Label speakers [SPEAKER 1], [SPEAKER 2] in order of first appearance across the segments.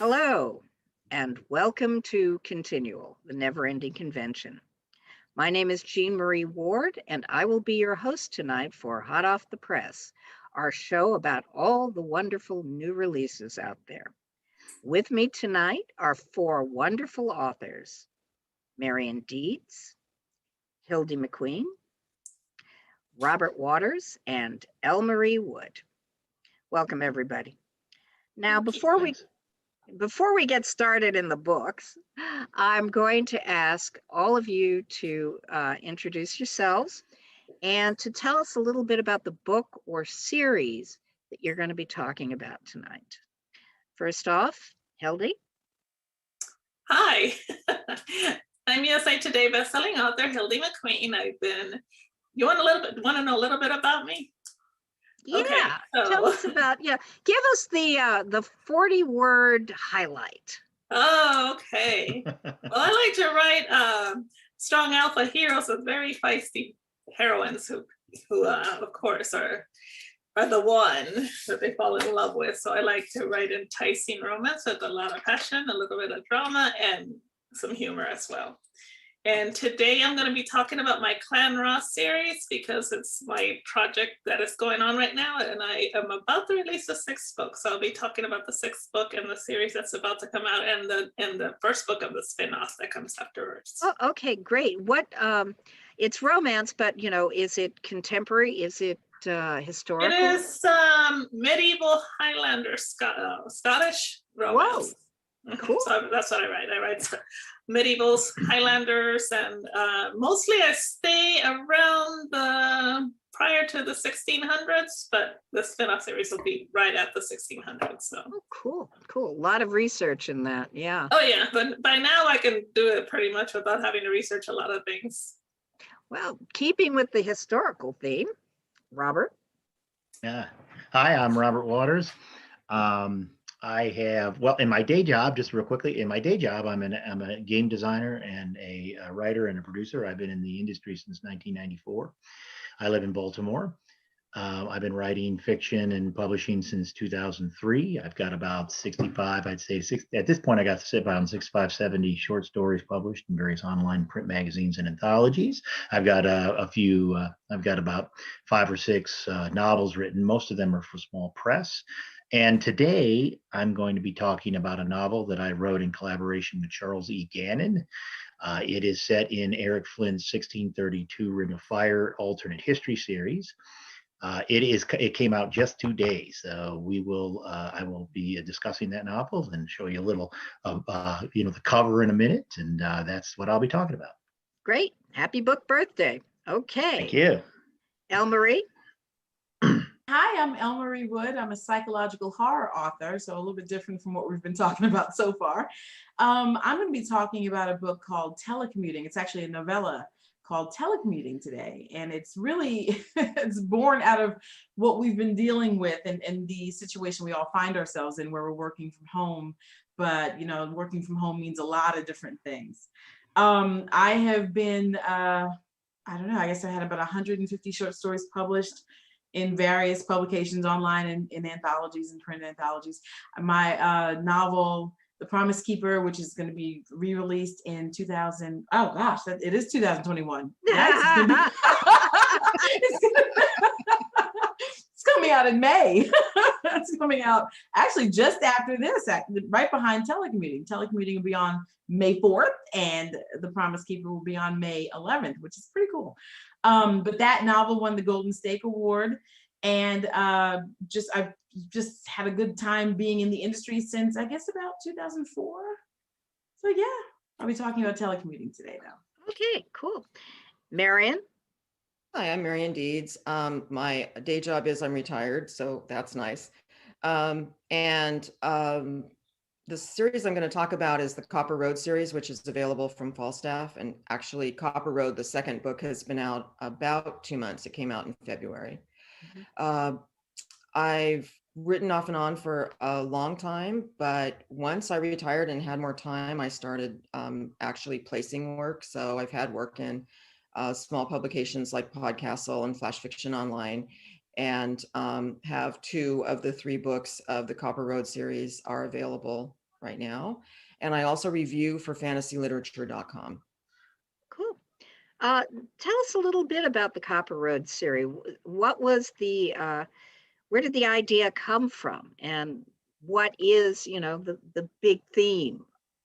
[SPEAKER 1] Hello, and welcome to ConTinual, the never-ending convention. My name is Jean Marie Ward, and I will be your host tonight for Hot Off the Press, our show about all the wonderful new releases out there. With me tonight are four wonderful authors, Marion Deeds, Hildie McQueen, Robert Waters, and L. Marie Wood. Welcome, everybody. Now,
[SPEAKER 2] Thank you.
[SPEAKER 1] before we get started in the books, I'm going to ask all of you to introduce yourselves and to tell us a little bit about the book or series that you're going to be talking about tonight. First off, Hildy.
[SPEAKER 2] Hi, I'm USA Today bestselling author Hildie McQueen. You want to know a little bit about me?
[SPEAKER 1] Yeah,
[SPEAKER 2] Okay,
[SPEAKER 1] tell us about, give us the 40-word highlight.
[SPEAKER 2] Oh, okay. Well, I like to write strong alpha heroes with very feisty heroines who of course, are the one that they fall in love with. So I like to write enticing romance with a lot of passion, a little bit of drama, and some humor as well. And today I'm going to be talking about my Clan Ross series because it's my project that is going on right now. And I am about to release the sixth book. So I'll be talking about the sixth book and the series that's about to come out and the first book of the spin-off that comes afterwards.
[SPEAKER 1] Oh, okay, great. What, it's romance, but, is it contemporary? Is it historical?
[SPEAKER 2] It is medieval Highlander Scottish romance.
[SPEAKER 1] Whoa, cool.
[SPEAKER 2] So that's what I write. I write medievals, Highlanders, and mostly I stay around prior to the 1600s, but the spin-off series will be right at the 1600s. So.
[SPEAKER 1] Oh, cool. A lot of research in that, yeah.
[SPEAKER 2] Oh yeah, but by now I can do it pretty much without having to research a lot of things.
[SPEAKER 1] Well, keeping with the historical theme, Robert.
[SPEAKER 3] Yeah. Hi, I'm Robert Waters. I have, in my day job, just real quickly, I'm a game designer and a writer and a producer. I've been in the industry since 1994. I live in Baltimore. I've been writing fiction and publishing since 2003. I've got about 65, I'd say at this point, I got to sit about 65, 70 short stories published in various online print magazines and anthologies. I've got I've got about 5 or 6 novels written. Most of them are for small press. And today I'm going to be talking about a novel that I wrote in collaboration with Charles E. Gannon. It is set in Eric Flynn's 1632 Ring of Fire alternate history series. It came out just 2 days. I will be discussing that novel and show you a little of the cover in a minute, and that's what I'll be talking about.
[SPEAKER 1] Great. Happy book birthday. Okay.
[SPEAKER 3] Thank you.
[SPEAKER 1] Elle Marie.
[SPEAKER 4] Hi, I'm L. Marie Wood. I'm a psychological horror author, so a little bit different from what we've been talking about so far. I'm going to be talking about a book called Telecommuting. It's actually a novella called Telecommuting today, and it's really it's born out of what we've been dealing with and the situation we all find ourselves in, where we're working from home. But working from home means a lot of different things. I have been I don't know, I guess I had about 150 short stories published in various publications online and in anthologies and print anthologies. My novel, The Promise Keeper, which is going to be re-released in 2000. Oh gosh, it is 2021. It's coming out in May. It's coming out actually just after this, right behind Telecommuting. Telecommuting will be on May 4th, and The Promise Keeper will be on May 11th, which is pretty cool. But that novel won the Golden Stake Award, and I've just had a good time being in the industry since I guess about 2004. So yeah, I'll be talking about telecommuting today though.
[SPEAKER 1] Okay, cool. Marion.
[SPEAKER 5] Hi, I'm Marion Deeds. My day job is I'm retired, so that's nice. The series I'm going to talk about is the Copper Road series, which is available from Falstaff. And actually, Copper Road, the second book, has been out about 2 months. It came out in February. Mm-hmm. I've written off and on for a long time, but once I retired and had more time, I started actually placing work. So I've had work in small publications like Podcastle and Flash Fiction Online, and have 2 of the 3 books of the Copper Road series are available right now. And I also review for fantasyliterature.com.
[SPEAKER 1] Cool. Tell us a little bit about the Copper Road series. What was where did the idea come from? And what is, the big theme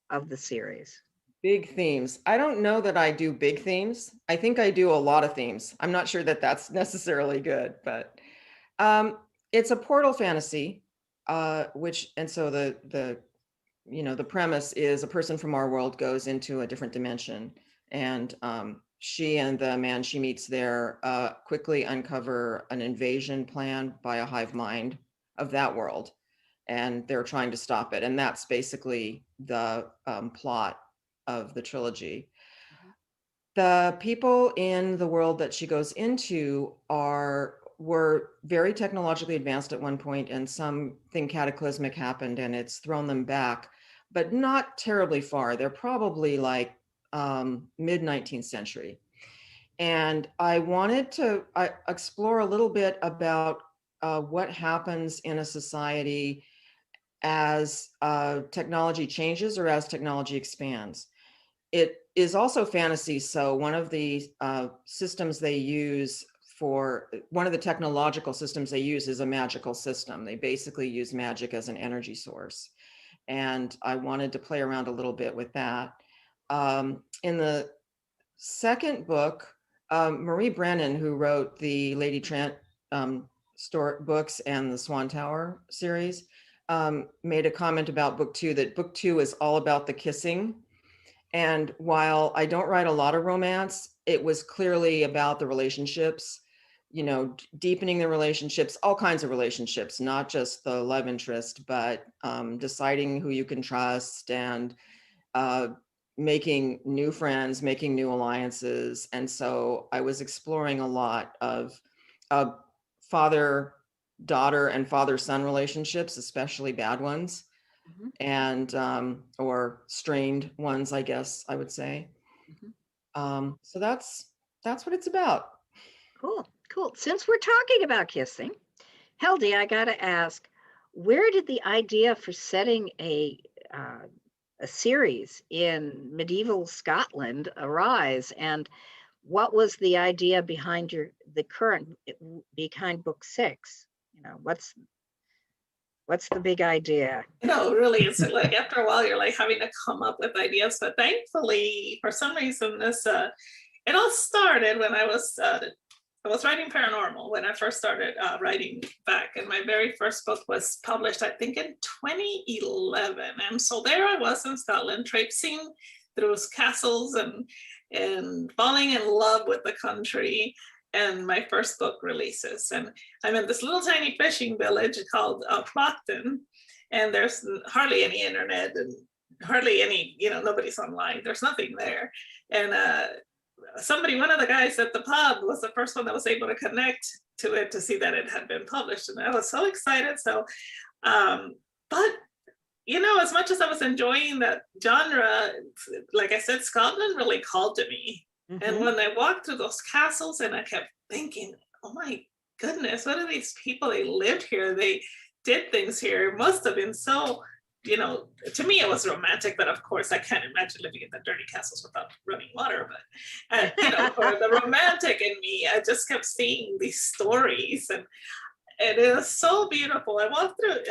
[SPEAKER 1] of the series?
[SPEAKER 5] Big themes. I don't know that I do big themes. I think I do a lot of themes. I'm not sure that that's necessarily good, but it's a portal fantasy, so the premise is a person from our world goes into a different dimension, and she and the man she meets there quickly uncover an invasion plan by a hive mind of that world, and they're trying to stop it. And that's basically the plot of the trilogy. The people in the world that she goes into were very technologically advanced at one point, and something cataclysmic happened and it's thrown them back, but not terribly far. They're probably like mid 19th century. And I wanted to explore a little bit about what happens in a society as technology changes or as technology expands. It is also fantasy. So one of the systems they use one of the technological systems they use is a magical system. They basically use magic as an energy source. And I wanted to play around a little bit with that. In the second book, Marie Brennan, who wrote the Lady Trent books and the Swan Tower series, made a comment about book 2, that book 2 is all about the kissing. And while I don't write a lot of romance, it was clearly about the relationships, deepening the relationships, all kinds of relationships, not just the love interest, but deciding who you can trust and making new friends, making new alliances. And so I was exploring a lot of father-daughter and father-son relationships, especially bad ones.
[SPEAKER 1] Mm-hmm.
[SPEAKER 5] And or strained ones, I guess I would say. Mm-hmm. So that's what it's about.
[SPEAKER 1] Cool. Since we're talking about kissing, Hildie, I got to ask, where did the idea for setting a series in medieval Scotland arise, and what was the idea behind behind book 6? What's the big idea?
[SPEAKER 2] Really, it's like after a while, you're like having to come up with ideas. But thankfully, for some reason, it all started when I was writing paranormal when I first started writing back. And my very first book was published, I think, in 2011. And so there I was in Scotland, traipsing through castles and falling in love with the country. And my first book releases. And I'm in this little tiny fishing village called Procton, and there's hardly any internet and hardly any, nobody's online. There's nothing there. And one of the guys at the pub was the first one that was able to connect to it to see that it had been published. And I was so excited. So, but as much as I was enjoying that genre, like I said, Scotland really called to me. Mm-hmm. And when I walked through those castles, and I kept thinking, oh my goodness, what are these people? They lived here. They did things here. It must have been so, to me it was romantic, but of course I can't imagine living in the dirty castles without running water. But, for the romantic in me, I just kept seeing these stories, and it was so beautiful. I walked through,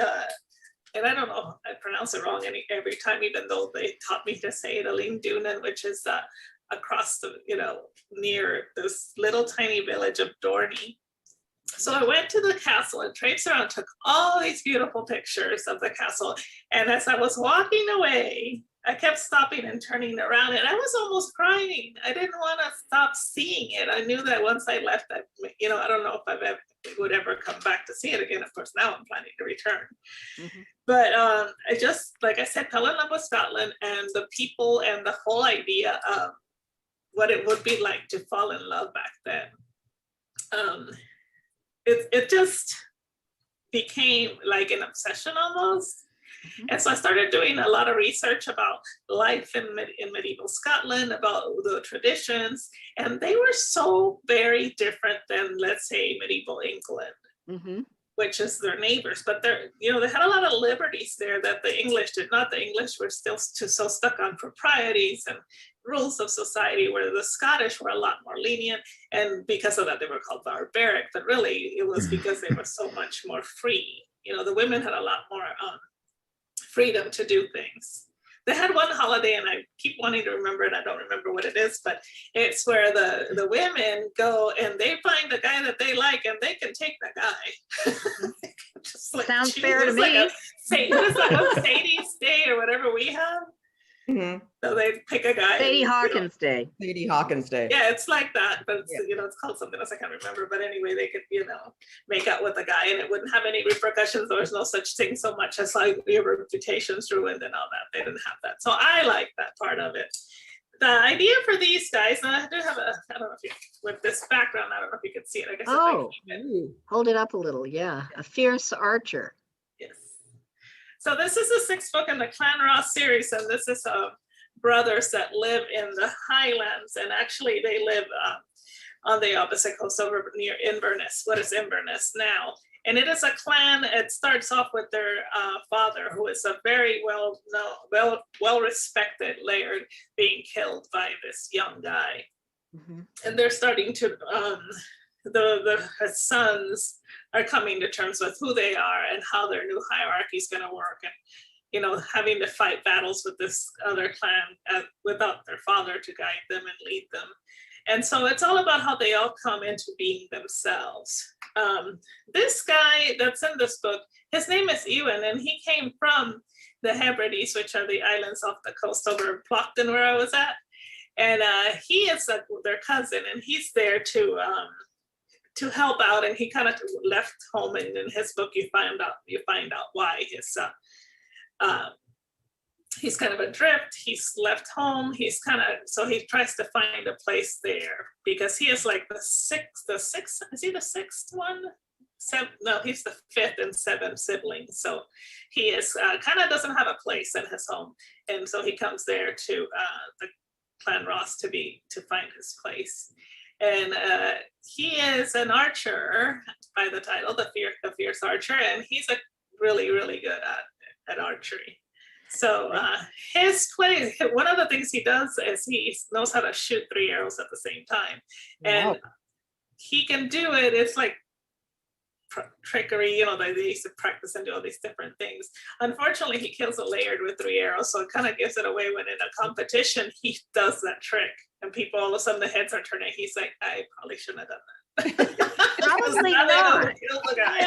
[SPEAKER 2] and I don't know, I pronounce it wrong every time, even though they taught me to say it, Aline Doonan, which is across the, near this little tiny village of Dorney. So I went to the castle and traipsed around, took all these beautiful pictures of the castle. And as I was walking away, I kept stopping and turning around, and I was almost crying. I didn't want to stop seeing it. I knew that once I left, I don't know if I would ever come back to see it again. Of course, now I'm planning to return. Mm-hmm. But I just, like I said, fell in love with Scotland and the people and the whole idea of what it would be like to fall in love back then. It just became like an obsession almost. Mm-hmm. And so I started doing a lot of research about life in medieval Scotland, about the traditions, and they were so very different than, let's say, medieval England. Mm-hmm. which is their neighbors, but they're, you know, they had a lot of liberties there that the English did not. The English were still so stuck on proprieties and rules of society, where the Scottish were a lot more lenient. And because of that, they were called barbaric, but really it was because they were so much more free. You know, the women had a lot more freedom to do things. They had one holiday, and I keep wanting to remember it. I don't remember what it is, but it's where the women go and they find a guy that they like, and they can take the guy. Just like
[SPEAKER 1] Sounds
[SPEAKER 2] choose.
[SPEAKER 1] fair to
[SPEAKER 2] It's like
[SPEAKER 1] me.
[SPEAKER 2] what is that one, Sadie's Day or whatever we have?
[SPEAKER 5] Mhm.
[SPEAKER 2] So they pick a guy.
[SPEAKER 1] Sadie
[SPEAKER 2] and,
[SPEAKER 1] Hawkins Day.
[SPEAKER 5] Sadie Hawkins Day.
[SPEAKER 2] yeah, it's like that, but it's,
[SPEAKER 5] Yeah.
[SPEAKER 2] you know, it's called something else I can't remember. But anyway, they could, you know, make out with a guy, and it wouldn't have any repercussions. There was no such thing so much as like your reputation's ruined and all that. They didn't have that. So I like that part of it. The idea for these guys, and I do have a, I don't know if you, with this background, I don't know if you can see it. I guess if I
[SPEAKER 1] Oh,
[SPEAKER 2] keep it.
[SPEAKER 5] Ooh.
[SPEAKER 1] hold it up a little. Yeah, a fierce archer.
[SPEAKER 2] Yes. So this is the 6th book in the Clan Ross series, and this is brothers that live in the Highlands, and actually they live on the opposite coast over near Inverness. What is Inverness now? And it is a clan. It starts off with their father, who is a very well respected laird, being killed by this young guy.
[SPEAKER 1] Mhm.
[SPEAKER 2] And they're starting to his sons are coming to terms with who they are and how their new hierarchy is going to work, and you know, having to fight battles with this other clan without their father to guide them and lead them. And so it's all about how they all come into being themselves. This guy that's in this book, his name is Ewan, and he came from the Hebrides, which are the islands off the coast over Plockton, where I was at. And he is their cousin, and he's there to help out. And he kind of left home, and in his book, you find out why his he's kind of adrift. He's left home. So he tries to find a place there, because he is like the sixth, is he the 6th one? No, he's the 5th in 7 siblings. So he is kind of doesn't have a place in his home. And so he comes there to the Clan Ross to find his place. And he is an archer by the title, the Fierce Archer, and he's a really, really good at archery. So his play, one of the things he does is he knows how to shoot 3 arrows at the same time. And
[SPEAKER 5] Wow.
[SPEAKER 2] he can do it. It's like trickery, you know, they used to practice and do all these different things. Unfortunately, he kills a laird with 3 arrows, so it kind of gives it away when in a competition he does that trick, and people all of a sudden the heads are turning. He's like, I probably shouldn't have done that.
[SPEAKER 1] Probably
[SPEAKER 2] Now they know
[SPEAKER 1] not.
[SPEAKER 2] to kill the guy.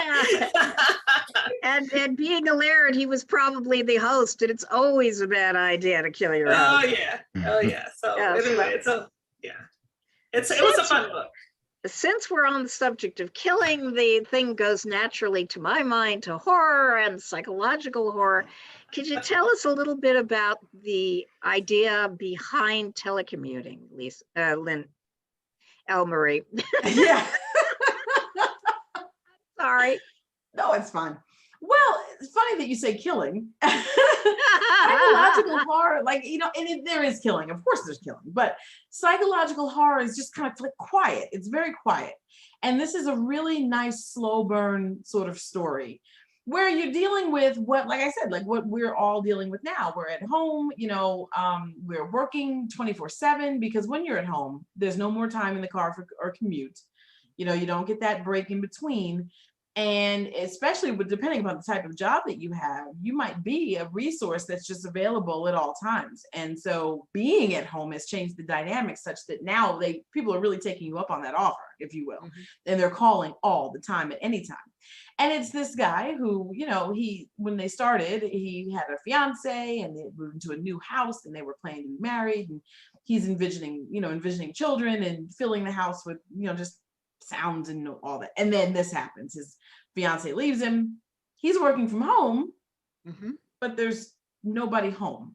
[SPEAKER 1] And being a laird, he was probably the host, and it's always a bad idea to kill your
[SPEAKER 2] Oh
[SPEAKER 1] host.
[SPEAKER 2] yeah. So
[SPEAKER 1] Yeah,
[SPEAKER 2] anyway, it was a fun book.
[SPEAKER 1] Since we're on the subject of killing, the thing goes naturally to my mind to horror and psychological horror. Could you tell us a little bit about the idea behind telecommuting, Marie?
[SPEAKER 4] Yeah.
[SPEAKER 1] Sorry.
[SPEAKER 4] No, it's fine. Well, it's funny that you say killing. Psychological horror, like, you know, and there is killing. Of course there's killing, but psychological horror is just kind of like quiet. It's very quiet. And this is a really nice slow burn sort of story where you're dealing with what, like I said, like what we're all dealing with now. We're at home, you know, we're working 24/7, because when you're at home, there's no more time in the car or commute. You know, you don't get that break in between. And especially depending upon the type of job that you have, you might be a resource that's just available at all times. And so being at home has changed the dynamic such that now people are really taking you up on that offer, if you will. Mm-hmm. And they're calling all the time at any time. And it's this guy who, you know, when they started, he had a fiance and they moved into a new house and they were planning to be married. And he's envisioning children and filling the house with, you know, just sounds and all that. And then this happens. His fiance leaves him. He's working from home, mm-hmm. but there's nobody home.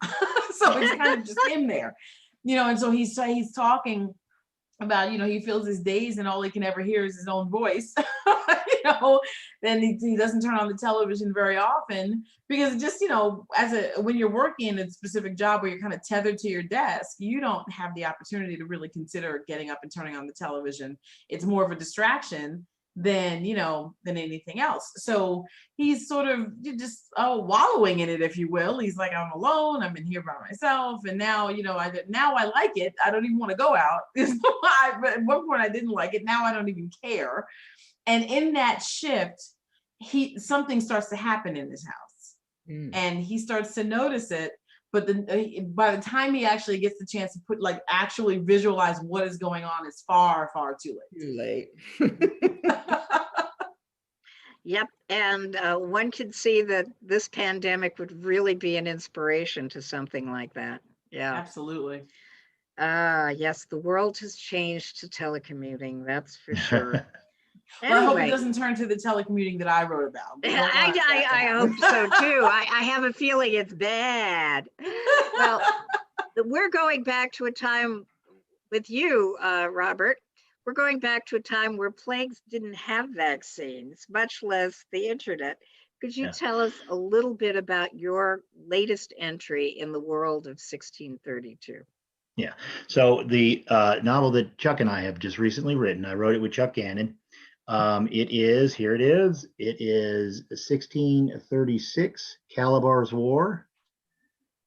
[SPEAKER 4] So it's kind of just him there, you know. And so he's talking about, you know, he feels his days and all he can ever hear is his own voice. You know, then he doesn't turn on the television very often, because just, you know, when you're working in a specific job where you're kind of tethered to your desk, you don't have the opportunity to really consider getting up and turning on the television. It's more of a distraction. than than anything else. So he's sort of just wallowing in it, if you will. He's like, I'm alone, I'm in here by myself, and now I like it. I don't even want to go out. But at one point I didn't like it. Now I don't even care. And in that shift, something starts to happen in his house. And he starts to notice it. But then by the time he actually gets the chance to actually visualize what is going on, it's far, far too late.
[SPEAKER 1] Yep. And one could see that this pandemic would really be an inspiration to something like that. Yeah.
[SPEAKER 4] Absolutely.
[SPEAKER 1] Yes, the world has changed to telecommuting. That's for sure.
[SPEAKER 4] Well, I hope it doesn't turn to the telecommuting that I wrote about.
[SPEAKER 1] I hope so too. I have a feeling it's bad. Well, we're going back to a time with you, Robert. We're going back to a time where plagues didn't have vaccines, much less the internet. Could you tell us a little bit about your latest entry in the world of 1632?
[SPEAKER 3] Yeah. So the novel that Chuck and I have just recently written, I wrote it with Chuck Gannon. It is 1636, Calabar's War.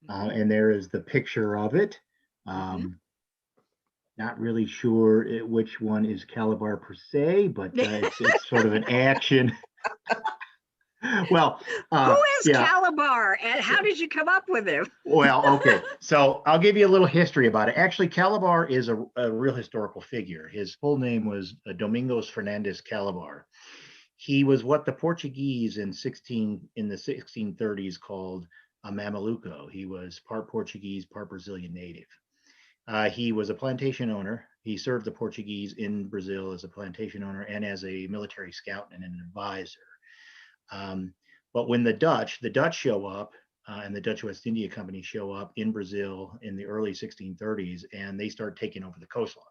[SPEAKER 3] And there is the picture of it. Not really sure which one is Calabar per se, but it's sort of an action. Well,
[SPEAKER 1] who is Calabar and how did you come up with him?
[SPEAKER 3] Well, okay. So I'll give you a little history about it. Actually, Calabar is a real historical figure. His full name was Domingos Fernandes Calabar. He was what the Portuguese in the 1630s called a Mameluco. He was part Portuguese, part Brazilian native. He was a plantation owner. He served the Portuguese in Brazil as a plantation owner and as a military scout and an advisor. But when the Dutch show up and the Dutch West India Company show up in Brazil in the early 1630s, and they start taking over the coastline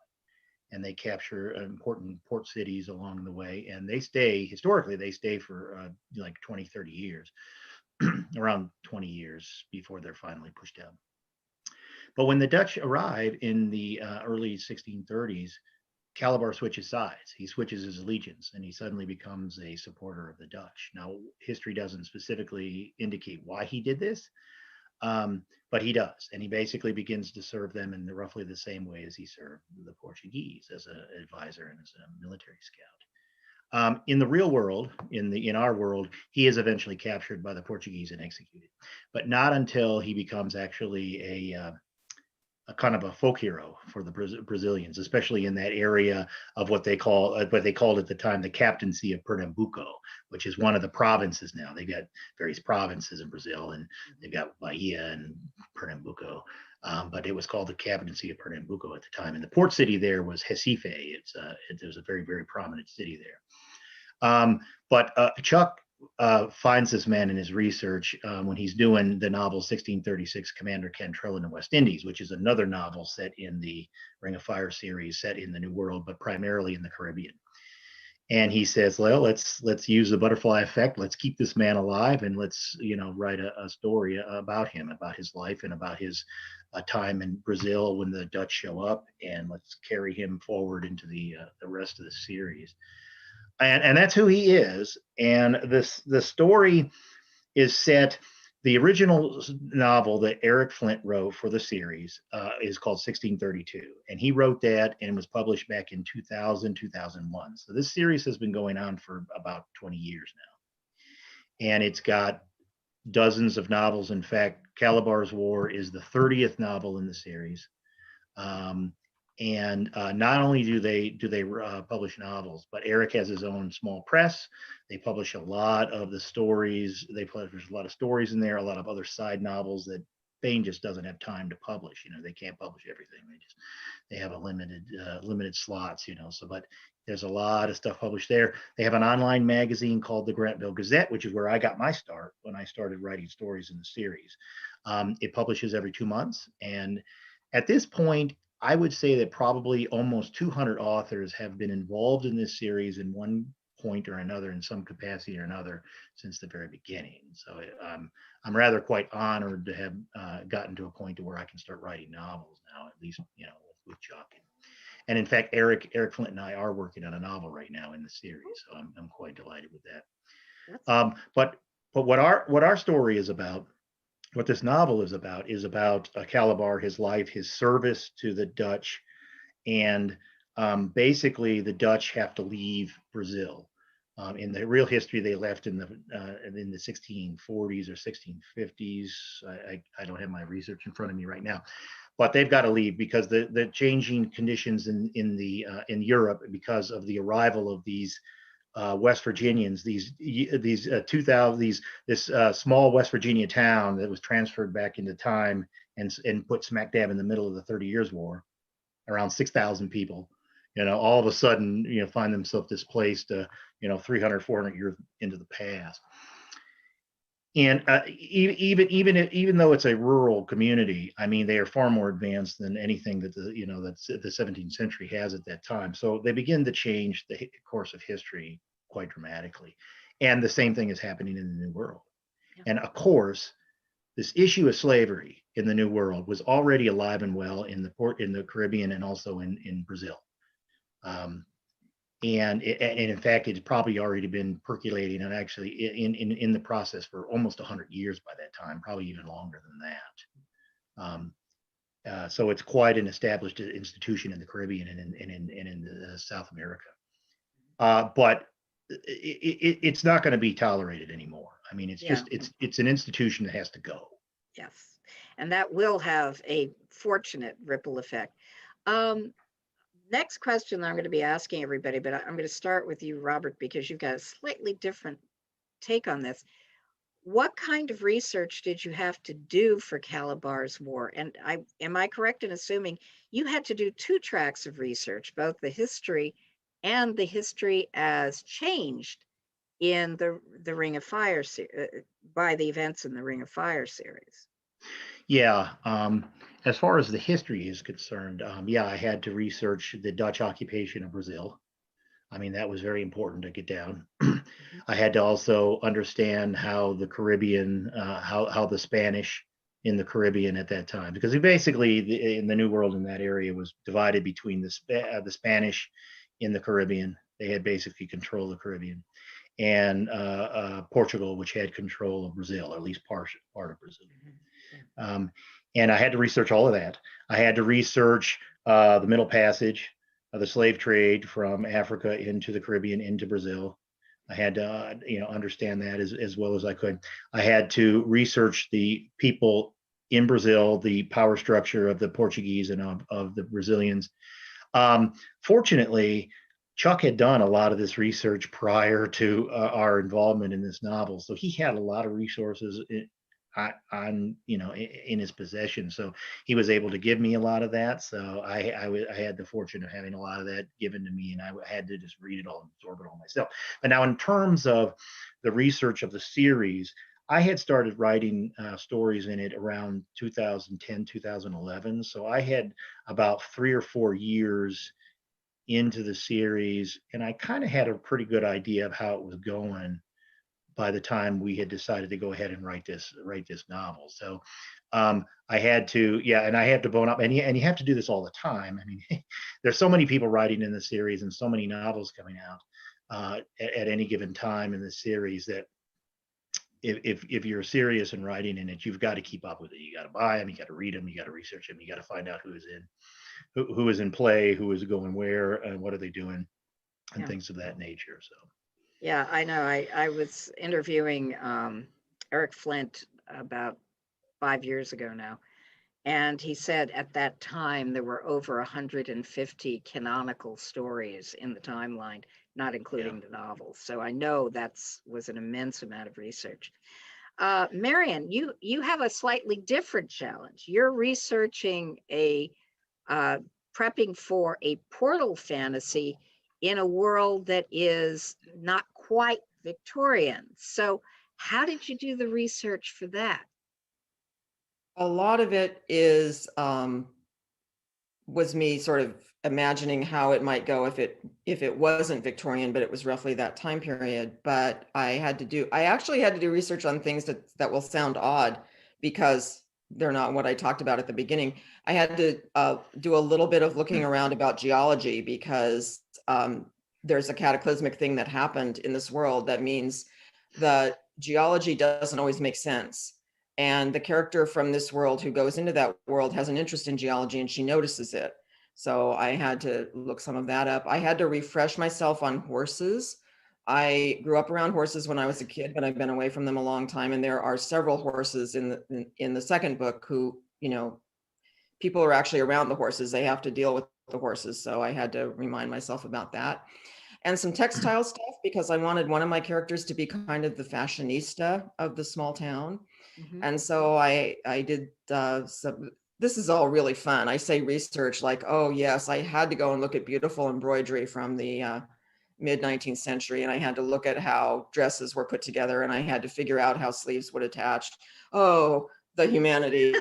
[SPEAKER 3] and they capture important port cities along the way. And they stay for like 20, 30 years, around 20 years before they're finally pushed out. But when the Dutch arrive in the early 1630s, Calabar switches sides. He switches his allegiance and he suddenly becomes a supporter of the Dutch. Now, history doesn't specifically indicate why he did this, but he does. And he basically begins to serve them in roughly the same way as he served the Portuguese as an advisor and as a military scout. In the real world, in our world, he is eventually captured by the Portuguese and executed, but not until he becomes actually a kind of a folk hero for the Brazilians, especially in that area of what they called at the time the captaincy of Pernambuco, which is one of the provinces now. They've got various provinces in Brazil, and they've got Bahia and Pernambuco, but it was called the captaincy of Pernambuco at the time. And the port city there was Recife. There's a very, very prominent city there. But Chuck finds this man in his research when he's doing the novel 1636 Commander Cantrell in the West Indies, which is another novel set in the Ring of Fire series, set in the New World, but primarily in the Caribbean. And he says, well, let's use the butterfly effect. Let's keep this man alive, and let's write a story about him, about his life, and about his time in Brazil when the Dutch show up, and let's carry him forward into the rest of the series. And that's who he is. And the story is set. The original novel that Eric Flint wrote for the series is called 1632. And he wrote that and was published back in 2000, 2001. So this series has been going on for about 20 years now. And it's got dozens of novels. In fact, Calabar's War is the 30th novel in the series. And not only do they publish novels, but Eric has his own small press. They publish a lot of the stories. They publish a lot of stories in there, a lot of other side novels that Bain just doesn't have time to publish. They can't publish everything. They have a limited slots. So, but there's a lot of stuff published there. They have an online magazine called the Grantville Gazette, which is where I got my start when I started writing stories in the series. It publishes every 2 months, and at this point, I would say that probably almost 200 authors have been involved in this series in one point or another, in some capacity or another, since the very beginning. So I'm rather quite honored to have gotten to a point to where I can start writing novels now, at least with Chuck. And in fact, Eric Flint and I are working on a novel right now in the series, so I'm quite delighted with that. But what our story is about, what this novel is about Calabar, his life, his service to the Dutch, and basically the Dutch have to leave Brazil. In the real history, they left in the 1640s or 1650s. I don't have my research in front of me right now, but they've got to leave because the changing conditions in Europe because of the arrival of these West Virginians, this small West Virginia town that was transferred back into time and put smack dab in the middle of the 30 Years' War, around 6,000 people, all of a sudden, find themselves displaced, 300, 400 years into the past. And even though it's a rural community, I mean, they are far more advanced than anything that the 17th century has at that time. So they begin to change the course of history quite dramatically. And the same thing is happening in the New World. Yeah. And of course, this issue of slavery in the New World was already alive and well in the Caribbean and also in Brazil. And in fact, it's probably already been percolating and actually in the process for almost 100 years by that time, probably even longer than that. So it's quite an established institution in the Caribbean and in South America. But it's not going to be tolerated anymore. I mean, it's an institution that has to go.
[SPEAKER 1] Yes, and that will have a fortunate ripple effect. Next question I'm going to be asking everybody, but I'm going to start with you, Robert, because you've got a slightly different take on this. What kind of research did you have to do for Calabar's War? And am I correct in assuming you had to do 2 tracks of research, both the history and the history as changed in the Ring of Fire by the events in the Ring of Fire series?
[SPEAKER 3] Yeah. As far as the history is concerned, I had to research the Dutch occupation of Brazil. I mean, that was very important to get down. I had to also understand how the Caribbean, how the Spanish in the Caribbean at that time, because basically in the New World in that area was divided between the Spanish in the Caribbean. They had basically control of the Caribbean, and Portugal, which had control of Brazil, or at least part of Brazil. And I had to research all of that. I had to research the Middle Passage of the slave trade from Africa into the Caribbean into Brazil. I had to understand that as well as I could. I had to research the people in Brazil, the power structure of the Portuguese and of the Brazilians. Fortunately, Chuck had done a lot of this research prior to our involvement in this novel, so he had a lot of resources in his possession, so he was able to give me a lot of that. So I had the fortune of having a lot of that given to me, and I had to just read it all and absorb it all myself. But now, in terms of the research of the series, I had started writing stories in it around 2010, 2011. So I had about 3 or 4 years into the series, and I kind of had a pretty good idea of how it was going by the time we had decided to go ahead and write this novel. So I had to, and I had to bone up, and you have to do this all the time. I mean, there's so many people writing in the series and so many novels coming out at any given time in the series that if you're serious in writing in it, you've got to keep up with it. You got to buy them, you got to read them, you got to research them, you got to find out who is in play, who is going where, and what are they doing, and things of that nature. So.
[SPEAKER 1] Yeah, I know. I was interviewing Eric Flint about 5 years ago now, and he said at that time there were over 150 canonical stories in the timeline, not including the novels. So I know was an immense amount of research. Marion, you have a slightly different challenge. You're researching prepping for a portal fantasy in a world that is not quite Victorian. So how did you do the research for that?
[SPEAKER 5] A lot of it was me sort of imagining how it might go if it wasn't Victorian, but it was roughly that time period. But I actually had to do research on things that will sound odd, because they're not what I talked about at the beginning. I had to do a little bit of looking around about geology because there's a cataclysmic thing that happened in this world that means the geology doesn't always make sense. And the character from this world who goes into that world has an interest in geology and she notices it. So I had to look some of that up. I had to refresh myself on horses. I grew up around horses when I was a kid, but I've been away from them a long time. And there are several horses in the second book who, you know, people are actually around the horses. They have to deal with the horses. So I had to remind myself about that. And some textile stuff because I wanted one of my characters to be kind of the fashionista of the small town.
[SPEAKER 1] Mhm.
[SPEAKER 5] And so I did some, this is all really fun. I say research like, oh yes, I had to go and look at beautiful embroidery from the mid 19th century. And I had to look at how dresses were put together and I had to figure out how sleeves would attach. Oh, the humanity.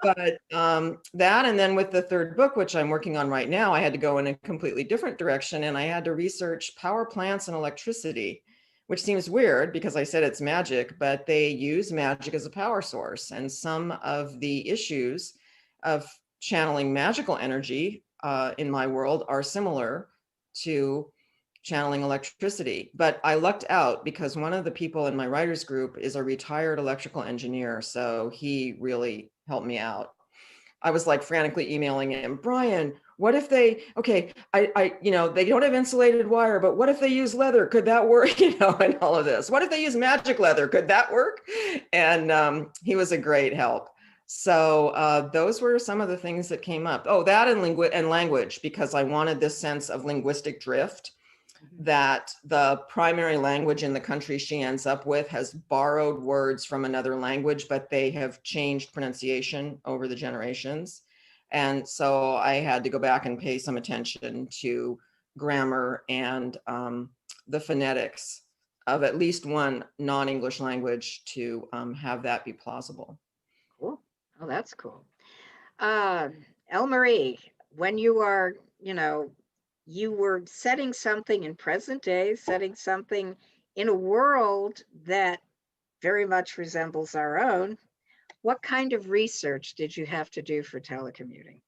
[SPEAKER 5] But that, and then with the third book, which I'm working on right now, I had to go in a completely different direction and I had to research power plants and electricity, which seems weird because I said it's magic, but they use magic as a power source. And some of the issues of channeling magical energy in my world are similar to channeling electricity. But I lucked out because one of the people in my writers group is a retired electrical engineer. So he really helped me out. I was like frantically emailing him, Brian, what if they, okay, you know, they don't have insulated wire, but what if they use leather? Could that work? You know, and all of this. What if they use magic leather? Could that work? And he was a great help. So those were some of the things that came up. Oh, that and language, because I wanted this sense of linguistic drift, that the primary language in the country she ends up with has borrowed words from another language, but they have changed pronunciation over the generations. And so I had to go back and pay some attention to grammar and the phonetics of at least one non-English language to have that be plausible.
[SPEAKER 1] Cool. Oh, that's cool. Elle-Marie, when you are, you know, you were setting something in present day, setting something in a world that very much resembles our own. What kind of research did you have to do for telecommuting?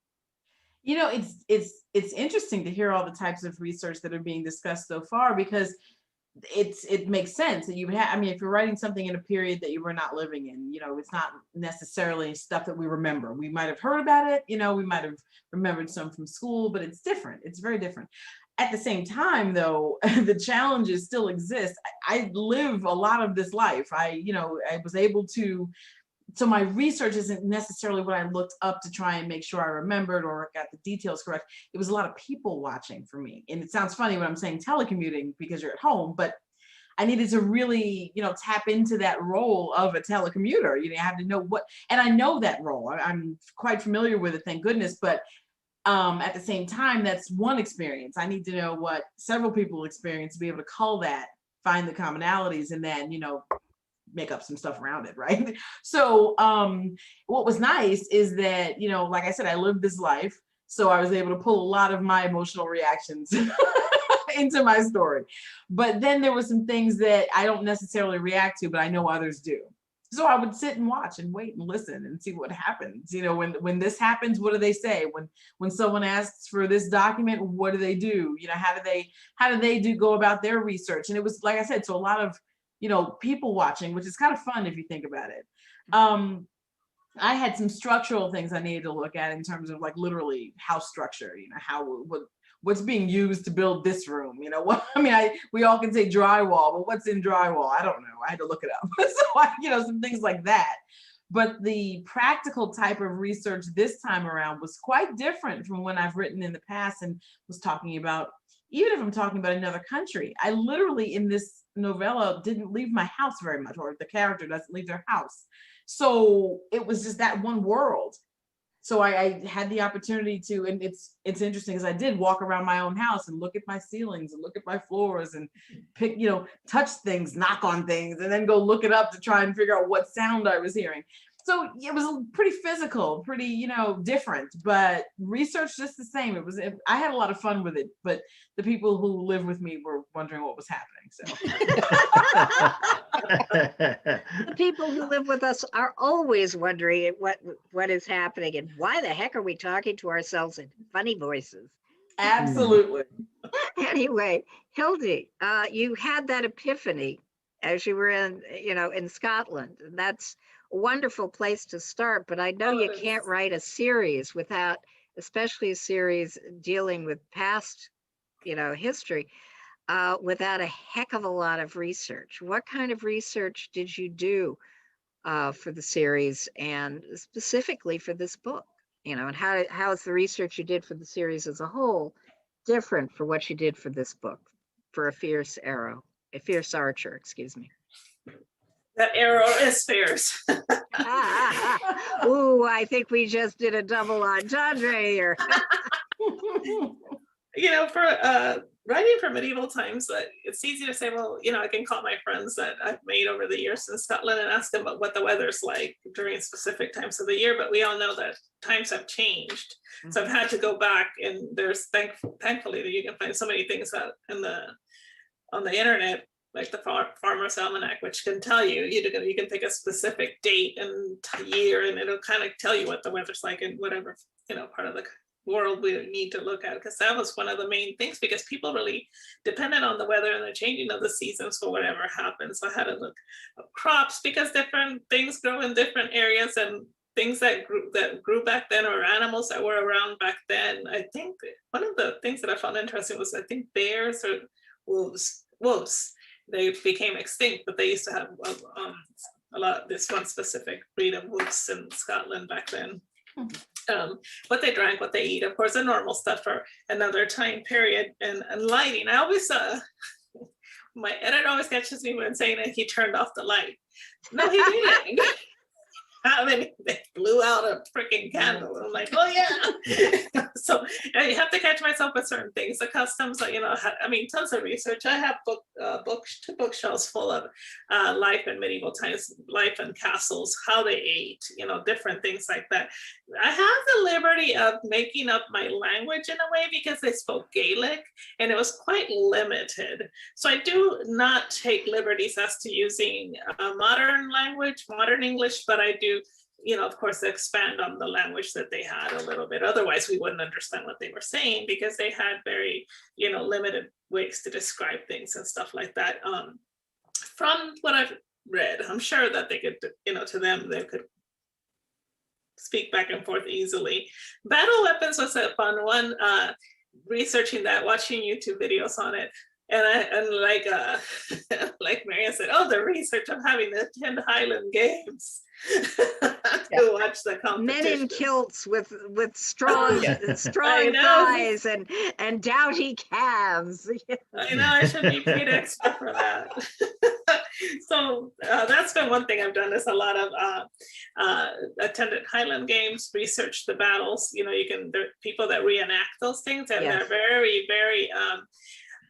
[SPEAKER 4] You know, it's interesting to hear all the types of research that are being discussed so far because it makes sense that you have, I mean, if you're writing something in a period that you were not living in, you know, it's not necessarily stuff that we remember. We might have heard about it, you know, we might have remembered some from school, but it's different. It's very different. At the same time, though, the challenges still exist. I live a lot of this life. I was able to, so my research isn't necessarily what I looked up to try and make sure I remembered or got the details correct. It was a lot of people watching for me. And it sounds funny when I'm saying telecommuting because you're at home, but I needed to really, you know, tap into that role of a telecommuter. You know, I have to know what, and I know that role. I'm quite familiar with it, thank goodness. But at the same time, that's one experience. I need to know what several people experience to be able to cull that, find the commonalities, and then, you know, make up some stuff around it, right? So what was nice is that, you know, like I said, I lived this life, so I was able to pull a lot of my emotional reactions into my story. But then there were some things that I don't necessarily react to, but I know others do. So I would sit and watch and wait and listen and see what happens. You know, when this happens, what do they say? When someone asks for this document, what do they do? You know, how do they go about their research? And it was, like I said, so a lot of, you know, people watching, which is kind of fun if you think about it. I had some structural things I needed to look at in terms of like literally house structure, you know, what's being used to build this room, you know, what, I mean, we all can say drywall, but what's in drywall? I don't know. I had to look it up. So you know, some things like that. But the practical type of research this time around was quite different from when I've written in the past and was talking about, even if I'm talking about another country. I literally in this novella didn't leave my house very much, or the character doesn't leave their house. So it was just that one world. So I had the opportunity to, and it's interesting because I did walk around my own house and look at my ceilings and look at my floors and pick, you know, touch things, knock on things, and then go look it up to try and figure out what sound I was hearing. So it was pretty physical, pretty, different, but research just the same. I had a lot of fun with it, but the people who live with me were wondering what was happening. So
[SPEAKER 1] The people who live with us are always wondering what is happening and why the heck are we talking to ourselves in funny voices.
[SPEAKER 4] absolutely.
[SPEAKER 1] Anyway, Hildie, you had that epiphany as you were in Scotland, and that's a wonderful place to start. But I know you can't write a series without, especially a series dealing with past, history, without a heck of a lot of research. What kind of research did you do for the series, and specifically for this book? And how is the research you did for the series as a whole different for what you did for this book, for a fierce archer, excuse me.
[SPEAKER 2] That arrow is fierce.
[SPEAKER 1] Ooh, I think we just did a double entendre here.
[SPEAKER 2] For writing for medieval times, it's easy to say, well, I can call my friends that I've made over the years in Scotland and ask them about what the weather's like during specific times of the year. But we all know that times have changed. Mm-hmm. So I've had to go back, and there's thankfully that you can find so many things out on the internet, like the Farmer's Almanac, which can tell you, you can pick a specific date and year, and it'll kind of tell you what the weather's like in whatever, part of the world we need to look at, because that was one of the main things, because people really depended on the weather and the changing of the seasons for whatever happens. So I had to look up crops, because different things grow in different areas, and things that grew back then, or animals that were around back then. I think one of the things that I found interesting was, I think bears or wolves, they became extinct, but they used to have a lot, this one specific breed of wolves in Scotland back then. What they drank, what they eat, of course, the normal stuff for another time period. And lighting, I always my editor always catches me when saying that he turned off the light. No, he didn't. I mean, they blew out a freaking candle. I'm like, oh yeah. So you have to catch myself with certain things. The customs, tons of research. I have two bookshelves full of life in medieval times, life in castles, how they ate, different things like that. I have the liberty of making up my language in a way, because they spoke Gaelic and it was quite limited. So I do not take liberties as to using modern language, modern English, but I do, of course, expand on the language that they had a little bit. Otherwise, we wouldn't understand what they were saying, because they had very, limited ways to describe things and stuff like that. From what I've read, I'm sure that they could, to them, they could speak back and forth easily. Battle weapons was a fun one. Researching that, watching YouTube videos on it. And like Marion said, the research of having to attend Highland Games to watch the competition.
[SPEAKER 1] Men in kilts with strong thighs and doughty calves.
[SPEAKER 2] I know, I should be paid extra for that. So that's been one thing I've done, is a lot of attended Highland Games, researched the battles. There are people that reenact those things, and they're very, very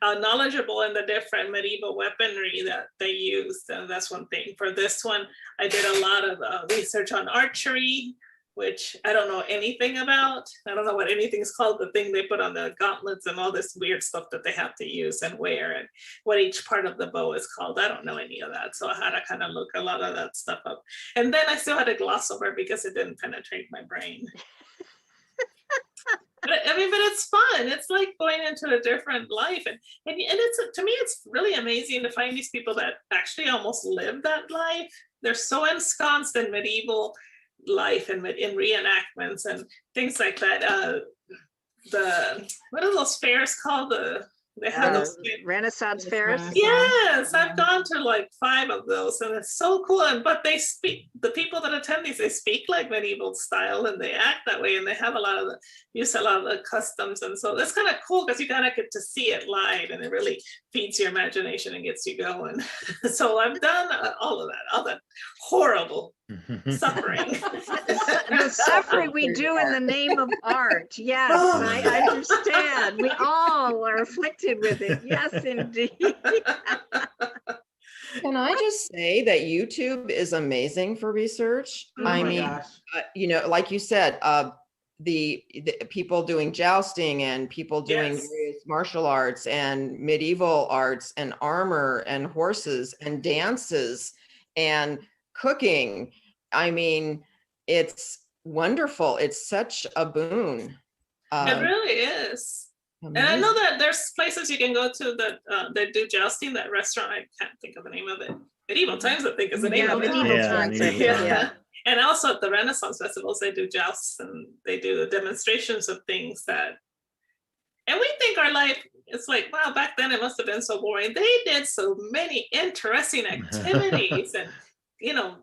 [SPEAKER 2] knowledgeable in the different medieval weaponry that they used. And that's one thing. For this one, I did a lot of research on archery, which I don't know anything about. I don't know what anything's called, the thing they put on the gauntlets and all this weird stuff that they have to use and wear, and what each part of the bow is called. I don't know any of that. So I had to kind of look a lot of that stuff up. And then I still had to gloss over because it didn't penetrate my brain. But it's fun. It's like going into a different life, and it's, to me, it's really amazing to find these people that actually almost live that life. They're so ensconced in medieval life and in reenactments and things like that. What are those fairs called? They have those
[SPEAKER 1] Renaissance fairs.
[SPEAKER 2] Yes, I've gone to like 5 of those, and it's so cool. But they speak, the people that attend these, they speak like medieval style, and they act that way, and they have use a lot of the customs, and so that's kind of cool, because you kind of get to see it live, and it really feeds your imagination and gets you going. So I've done all of that, all that horrible suffering.
[SPEAKER 1] The suffering we do in the name of art. Yes, I understand. We all are afflicted with it. Yes, indeed.
[SPEAKER 5] Can I just say that YouTube is amazing for research?
[SPEAKER 2] Oh
[SPEAKER 5] I
[SPEAKER 2] my
[SPEAKER 5] mean,
[SPEAKER 4] gosh.
[SPEAKER 5] like you said, the people doing jousting and people doing
[SPEAKER 2] Yes.
[SPEAKER 5] various martial arts and medieval arts and armor and horses and dances and cooking. I mean, it's wonderful. It's such a boon.
[SPEAKER 2] It really is. And I know that there's places you can go to that do jousting, that restaurant, I can't think of the name of it. Medieval Times, I think is the name
[SPEAKER 1] Yeah,
[SPEAKER 2] of it.
[SPEAKER 1] medieval
[SPEAKER 3] Yeah,
[SPEAKER 1] times.
[SPEAKER 3] medieval
[SPEAKER 2] Yeah.
[SPEAKER 3] times.
[SPEAKER 2] And also at the Renaissance festivals, they do jousts and they do the demonstrations of things that, and we think our life, it's like, wow, back then it must have been so boring. They did so many interesting activities and, you know,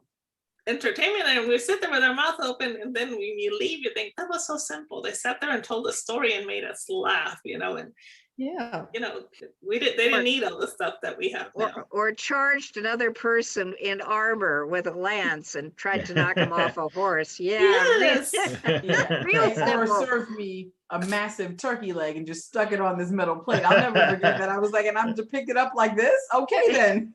[SPEAKER 2] entertainment, and we sit there with our mouth open, and then when you leave, you think that was so simple. They sat there and told a story and made us laugh, you know, and
[SPEAKER 5] Yeah.
[SPEAKER 2] you know, they didn't need all the stuff that we have now.
[SPEAKER 1] Or charged another person in armor with a lance and tried to knock him off a horse. Yeah.
[SPEAKER 2] Yes.
[SPEAKER 4] Yeah.
[SPEAKER 1] Real
[SPEAKER 4] Or
[SPEAKER 1] simple.
[SPEAKER 4] served me a massive turkey leg and just stuck it on this metal plate. I'll never forget that. I was like, and I'm to pick it up like this? Okay, then.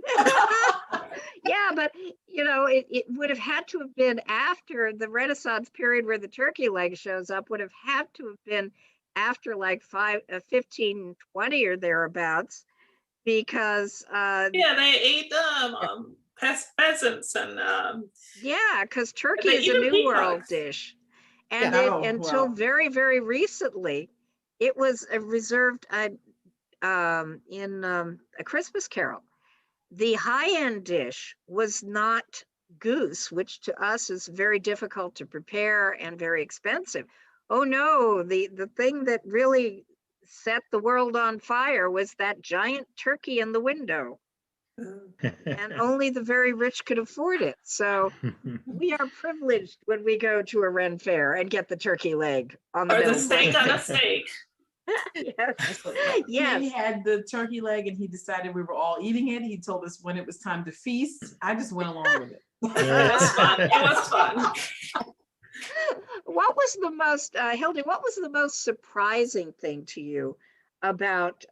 [SPEAKER 1] Yeah, but you know, it would have had to have been after the Renaissance period where the turkey leg shows up, would have had to have been after like 1520 or thereabouts, because
[SPEAKER 2] Yeah, they ate peasants and
[SPEAKER 1] yeah, because turkey
[SPEAKER 2] they
[SPEAKER 1] is a
[SPEAKER 2] even
[SPEAKER 1] New World
[SPEAKER 2] peacocks.
[SPEAKER 1] dish. And
[SPEAKER 4] Yeah.
[SPEAKER 1] it,
[SPEAKER 4] Oh,
[SPEAKER 1] until
[SPEAKER 4] wow.
[SPEAKER 1] very, very recently, it was reserved in A Christmas Carol. The high-end dish was not goose, which to us is very difficult to prepare and very expensive. Oh no, the thing that really set the world on fire was that giant turkey in the window, and only the very rich could afford it. So we are privileged when we go to a Ren fair and get the turkey leg on the
[SPEAKER 2] Or the
[SPEAKER 1] middle
[SPEAKER 2] steak
[SPEAKER 1] plate.
[SPEAKER 2] on a steak.
[SPEAKER 1] Yes.
[SPEAKER 4] He
[SPEAKER 1] Yes.
[SPEAKER 4] had the turkey leg and he decided we were all eating it. He told us when it was time to feast. I just went along with it.
[SPEAKER 2] It was fun. It was fun.
[SPEAKER 1] What was the most, Hildy, what was the most surprising thing to you about